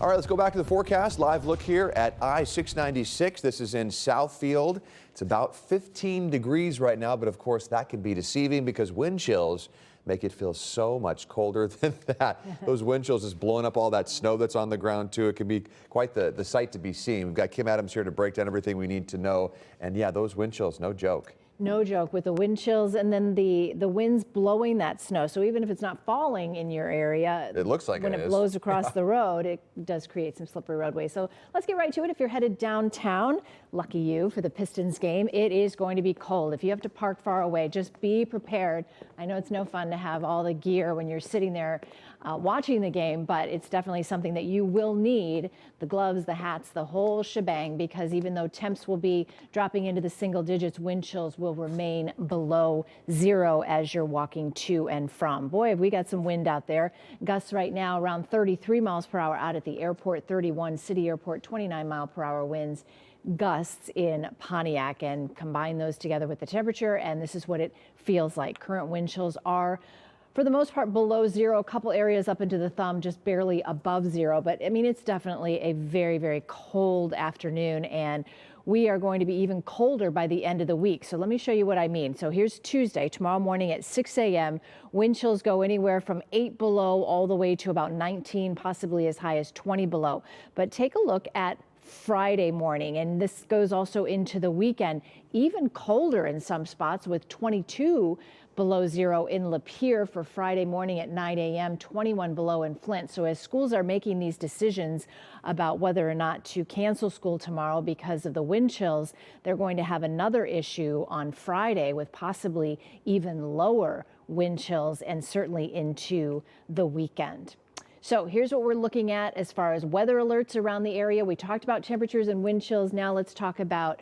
All right, let's go back to the forecast. Live look here at I-696. This is in Southfield. It's about 15 degrees right now, but of course that can be deceiving because wind chills make it feel so much colder than that. Those wind chills is blowing up all that snow that's on the ground too. It can be quite the sight to be seen. We've got Kim Adams here to break down everything we need to know. And yeah, those wind chills, no joke. No joke with the wind chills and then the winds blowing that snow. So even if it's not falling in your area, it looks like when it blows across the road, it does create some slippery roadways. So let's get right to it. If you're headed downtown, lucky you for the Pistons game, it is going to be cold. If you have to park far away, just be prepared. I know it's no fun to have all the gear when you're sitting there watching the game, but it's definitely something that you will need. The gloves, the hats, the whole shebang, because even though temps will be dropping into the single digits, wind chills will remain below zero as you're walking to and from. Boy, have we got some wind out there. Gusts right now around 33 miles per hour out at the airport, 31 City Airport, 29 mile per hour winds. Gusts in Pontiac, and combine those together with the temperature, and this is what it feels like. Current wind chills are for the most part below zero, a couple areas up into the thumb, just barely above zero. But I mean, it's definitely a very, very cold afternoon, and we are going to be even colder by the end of the week. So let me show you what I mean. So here's Tuesday, tomorrow morning at 6 a.m. Wind chills go anywhere from 8 below all the way to about 19, possibly as high as 20 below. But take a look at Friday morning, and this goes also into the weekend, even colder in some spots with 22 below zero in Lapeer for Friday morning at 9 a.m., 21 below in Flint. So as schools are making these decisions about whether or not to cancel school tomorrow because of the wind chills, they're going to have another issue on Friday with possibly even lower wind chills and certainly into the weekend. So here's what we're looking at as far as weather alerts around the area. We talked about temperatures and wind chills. Now let's talk about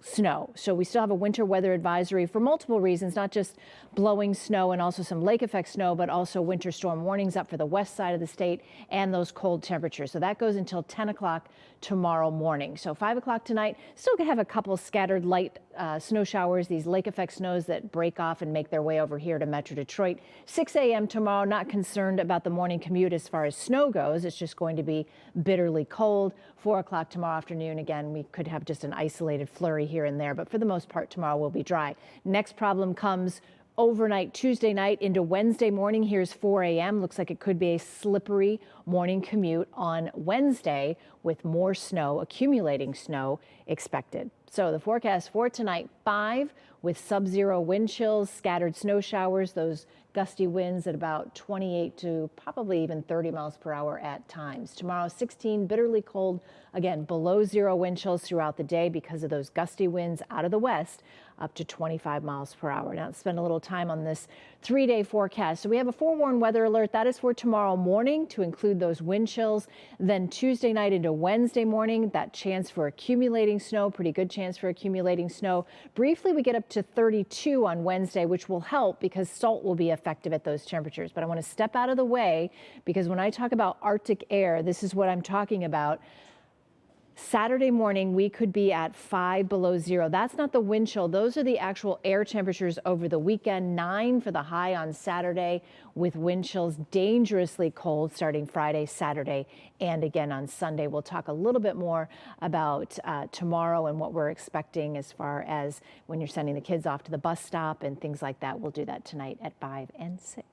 snow. So we still have a winter weather advisory for multiple reasons, not just blowing snow and also some lake effect snow, but also winter storm warnings up for the west side of the state and those cold temperatures. So that goes until 10 o'clock tomorrow morning. So 5 o'clock tonight, still gonna have a couple scattered light snow showers, these lake effect snows that break off and make their way over here to Metro Detroit. 6 a.m. tomorrow, not concerned about the morning commute as far as snow goes. It's just going to be bitterly cold. 4 o'clock tomorrow afternoon, again, we could have just an isolated flurry here and there, but for the most part, tomorrow will be dry. Next problem comes overnight Tuesday night into Wednesday morning. Here's 4 a.m. Looks like it could be a slippery morning commute on Wednesday with more snow, accumulating snow expected. So the forecast for tonight, 5 with sub-zero wind chills, scattered snow showers, those gusty winds at about 28 to probably even 30 miles per hour at times. Tomorrow, 16, bitterly cold, again, below zero wind chills throughout the day because of those gusty winds out of the west, up to 25 miles per hour. Now, let's spend a little time on this 3-day forecast. So we have a forewarned weather alert. That is for tomorrow morning to include those wind chills. Then Tuesday night into Wednesday morning, that chance for accumulating snow, pretty good chance for accumulating snow. Briefly, we get up to 32 on Wednesday, which will help because salt will be effective at those temperatures. But I want to step out of the way because when I talk about Arctic air, this is what I'm talking about. Saturday morning, we could be at 5 below zero. That's not the wind chill. Those are the actual air temperatures over the weekend. 9 for the high on Saturday with wind chills dangerously cold starting Friday, Saturday, and again on Sunday. We'll talk a little bit more about tomorrow and what we're expecting as far as when you're sending the kids off to the bus stop and things like that. We'll do that tonight at 5 and 6.